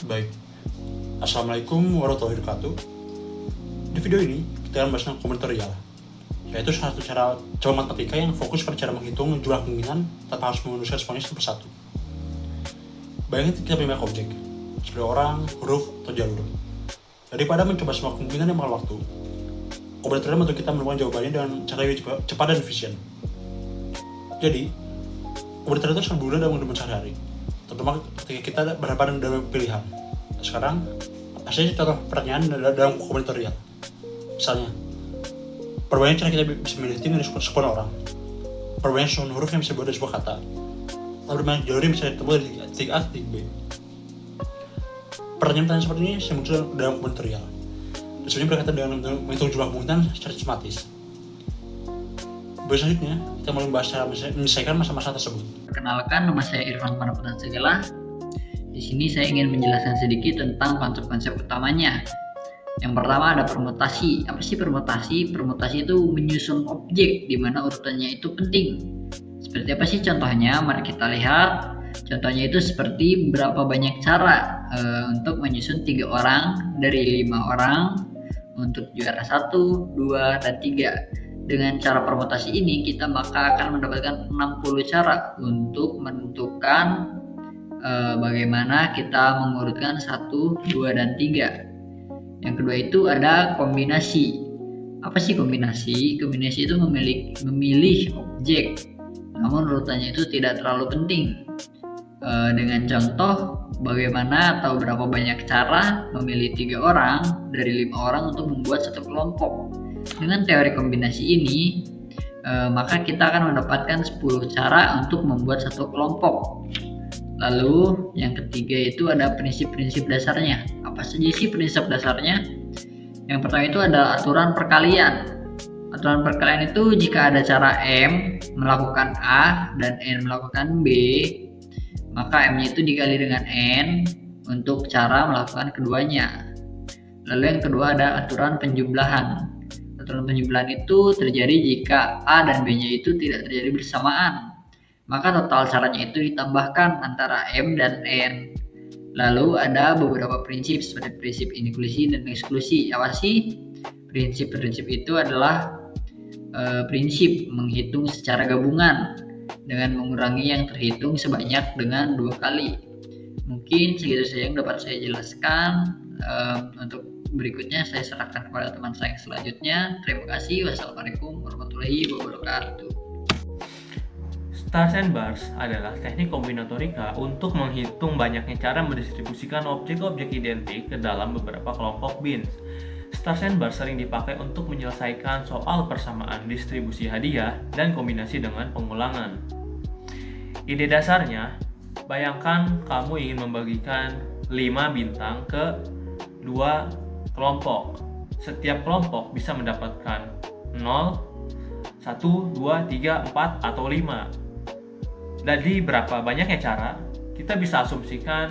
Baik, Assalamualaikum warahmatullahi wabarakatuh. Di video ini, kita akan bahas tentang kombinatorial, yaitu salah satu cara coba matematika yang fokus pada cara menghitung jumlah kemungkinan tanpa harus menuliskan semuanya satu persatu. Bayangin kita punya banyak objek, seperti orang, huruf, atau jalur. Daripada mencoba semua kemungkinan yang memakan waktu, kombinatorial membantu kita menemukan jawabannya dengan cara yang cepat dan efisien. Jadi, kombinatorial itu sangat berguna dalam kehidupan sehari-hari, terutama ketika kita berhadapan dengan pilihan. Sekarang, hasilnya contoh pertanyaan dalam kombinatorial. Misalnya, perbanyak cara kita bisa memilih tim dari sekian orang. Perbanyak susunan huruf yang bisa dibuat dari sebuah kata. Atau berbanyak jalur yang bisa ditemu dari titik A ke titik B. Pertanyaan-pertanyaan seperti ini yang muncul dalam kombinatorial. Dan sebenarnya berkaitan dengan menghitung jumlah kemungkinan secara sistematis. Selanjutnya, kita mulai membahas cara menyelesaikan masalah-masalah tersebut. Perkenalkan, nama saya Irfan Panaputan Segala. Di sini saya ingin menjelaskan sedikit tentang konsep-konsep utamanya. Yang pertama ada permutasi. Apa sih permutasi? Permutasi itu menyusun objek di mana urutannya itu penting. Seperti apa sih contohnya? Mari kita lihat. Contohnya itu seperti berapa banyak cara untuk menyusun 3 orang dari 5 orang untuk juara 1, 2, dan 3. Dengan cara permutasi ini kita maka akan mendapatkan 60 cara untuk menentukan bagaimana kita mengurutkan 1, 2, dan 3. Yang kedua itu ada kombinasi. Apa sih kombinasi? Kombinasi itu memilih objek, namun urutannya itu tidak terlalu penting. Dengan contoh bagaimana atau berapa banyak cara memilih 3 orang dari 5 orang untuk membuat satu kelompok. Dengan teori kombinasi ini, maka kita akan mendapatkan 10 cara untuk membuat satu kelompok. Lalu yang ketiga itu ada prinsip-prinsip dasarnya. Apa saja sih prinsip dasarnya? Yang pertama itu ada aturan perkalian. Aturan perkalian itu jika ada cara M melakukan A dan N melakukan B, maka M-nya itu dikali dengan N untuk cara melakukan keduanya. Lalu yang kedua ada aturan penjumlahan. Aturan penjumlahan itu terjadi jika A dan B-nya itu tidak terjadi bersamaan. Maka total caranya itu ditambahkan antara M dan N. Lalu ada beberapa prinsip seperti prinsip inklusi dan eksklusi. Apa sih? Prinsip-prinsip itu adalah prinsip menghitung secara gabungan dengan mengurangi yang terhitung sebanyak dengan 2 kali. Mungkin segitu saja yang dapat saya jelaskan. Untuk berikutnya saya serahkan kepada teman saya yang selanjutnya. Terima kasih. Wassalamualaikum warahmatullahi wabarakatuh. Stars and bars adalah teknik kombinatorika untuk menghitung banyaknya cara mendistribusikan objek-objek identik ke dalam beberapa kelompok bins. Stars and bars sering dipakai untuk menyelesaikan soal persamaan distribusi hadiah dan kombinasi dengan pengulangan. Ide dasarnya, bayangkan kamu ingin membagikan 5 bintang ke 2 kelompok. Setiap kelompok bisa mendapatkan 0, 1, 2, 3, 4, atau 5. Dari berapa banyaknya cara, kita bisa asumsikan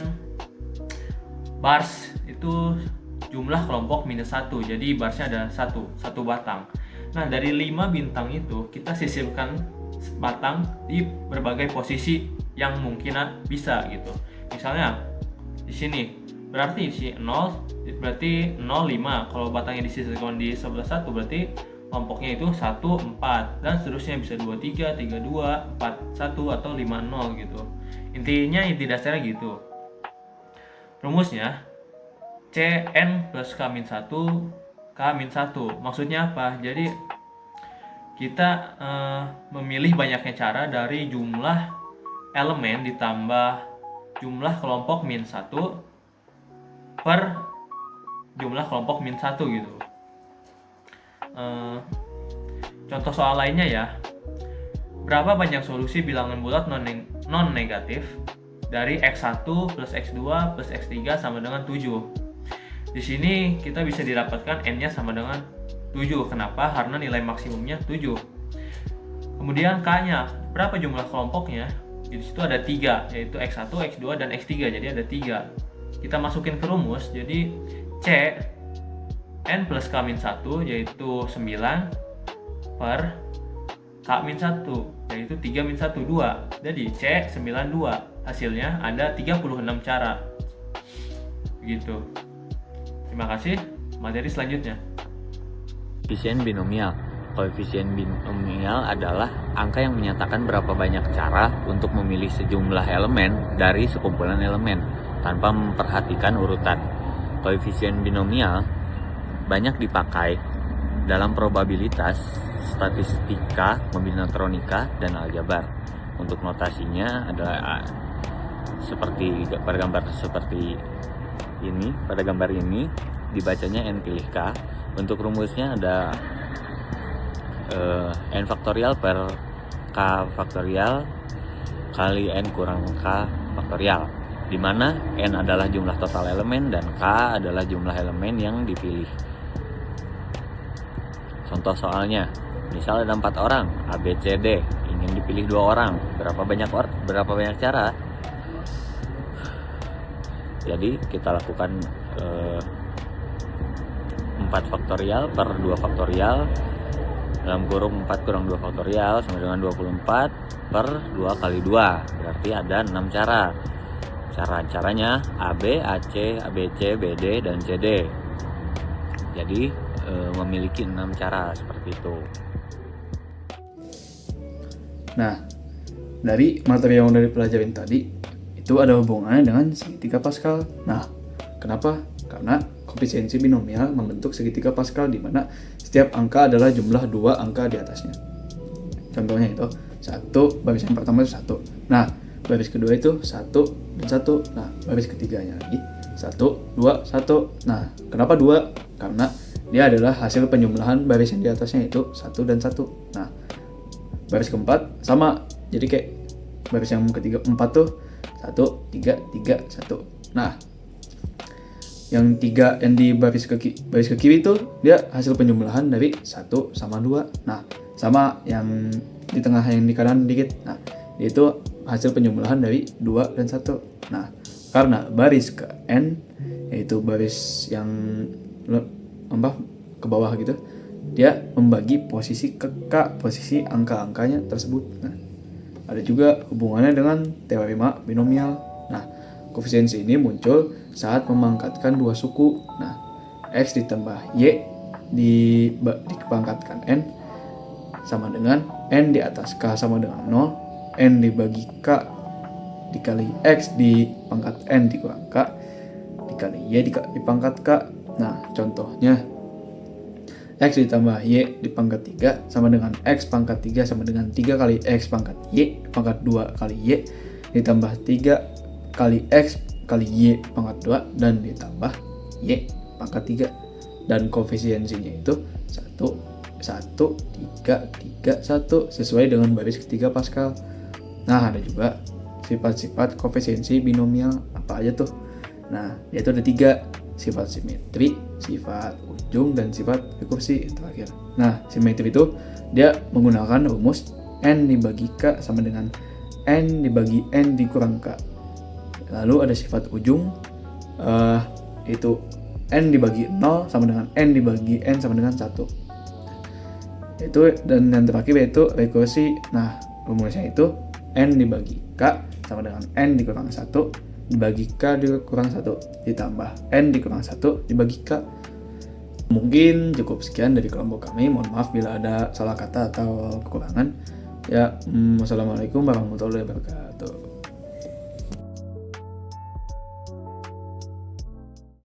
bars itu jumlah kelompok minus 1. Jadi barsnya ada 1 batang. Nah, dari 5 bintang itu kita sisipkan batang di berbagai posisi yang mungkin bisa gitu. Misalnya di sini berarti isi 0 berarti 0, 5. Kalau batangnya disisipkan di sebelah 1 berarti kelompoknya itu 1, 4 dan seterusnya bisa 2, 3, 3, 2, 4, 1 atau 5, 0 gitu. Intinya inti dasarnya gitu. Rumusnya Cn plus K-1 K-1. Maksudnya apa? Jadi kita memilih banyaknya cara dari jumlah elemen ditambah jumlah kelompok min 1 per jumlah kelompok min 1 gitu. Contoh soal lainnya ya. Berapa banyak solusi bilangan bulat non-negatif dari X1 plus X2 plus X3 sama dengan 7. Di sini kita bisa didapatkan N-nya sama dengan 7. Kenapa? Karena nilai maksimumnya 7. Kemudian K-nya, berapa jumlah kelompoknya? Di situ ada 3, yaitu X1, X2, dan X3. Jadi ada 3. Kita masukin ke rumus, jadi C N plus K-1 yaitu 9 per K-1 yaitu 3-1, 2. Jadi C 92. Hasilnya ada 36 cara. Begitu. Terima kasih. Materi selanjutnya. Koefisien binomial. Koefisien binomial adalah angka yang menyatakan berapa banyak cara untuk memilih sejumlah elemen dari sekumpulan elemen tanpa memperhatikan urutan. Koefisien binomial banyak dipakai dalam probabilitas, statistika, kombinatronika, dan aljabar. Untuk notasinya adalah seperti pada gambar seperti ini. Pada gambar ini dibacanya n pilih k. Untuk rumusnya ada n faktorial per k faktorial kali n kurang k faktorial, di mana n adalah jumlah total elemen dan k adalah jumlah elemen yang dipilih. Contoh soalnya, misal ada 4 orang A, B, C, D, ingin dipilih 2 orang, berapa banyak cara? Jadi kita lakukan 4 faktorial per 2 faktorial dalam kurung 4 kurang 2 faktorial sama dengan 24 per 2 kali 2, berarti ada 6 cara. Caranya AB, AC, ABC, BD, dan CD. Jadi memiliki 6 cara seperti itu. Nah, dari materi yang udah dipelajarin tadi, itu ada hubungannya dengan segitiga Pascal. Nah, kenapa? Karena koefisiensi binomial membentuk segitiga Pascal di mana setiap angka adalah jumlah 2 angka di atasnya. Contohnya itu 1, baris yang pertama itu 1. Nah, baris kedua itu 1 dan 1. Nah, baris ketiganya lagi 1, 2, 1. Nah, kenapa 2? Karena dia adalah hasil penjumlahan baris yang di atasnya itu 1 dan 1. Nah, baris keempat sama. Jadi kayak baris yang ketiga 4 tuh 1, 3, 3, 1. Nah, yang 3 yang di baris ke kiri itu dia hasil penjumlahan dari 1 sama 2. Nah, sama yang di tengah yang di kanan dikit. Nah, dia itu hasil penjumlahan dari 2 dan 1. Nah, karena baris ke N, yaitu baris yang ke bawah gitu, dia membagi posisi ke K, posisi angka-angkanya tersebut. Nah, ada juga hubungannya dengan teorema binomial. Nah, koefisiensi ini muncul saat memangkatkan 2 suku. Nah, X ditambah Y dipangkatkan N sama dengan N di atas K sama dengan 0, N dibagi K dikali X dipangkat N dikurang K dikali Y dipangkat K. Nah, contohnya X ditambah Y dipangkat 3 sama dengan X pangkat 3 sama dengan 3 kali X pangkat Y pangkat 2 kali Y ditambah 3 kali X kali Y pangkat 2 dan ditambah Y pangkat 3. Dan koefisiensinya itu 1, 1, 3, 3, 1 sesuai dengan baris ketiga Pascal. Nah, ada juga sifat-sifat koefisiensi binomial apa aja tuh? Nah, yaitu ada 3. Sifat simetri, sifat ujung, dan sifat rekursi terakhir. Nah, simetri itu dia menggunakan rumus N dibagi K sama dengan N dibagi N dikurang K. Lalu ada sifat ujung, itu N dibagi 0 sama dengan N dibagi N sama dengan 1. Dan yang terakhir yaitu rekursi. Nah, rumusnya itu N dibagi K sama dengan N dikurang 1 dibagi K dikurang 1 ditambah N dikurang 1 dibagi K. Mungkin cukup sekian dari kelompok kami. Mohon maaf bila ada salah kata atau kekurangan. Ya, wassalamualaikum warahmatullahi wabarakatuh.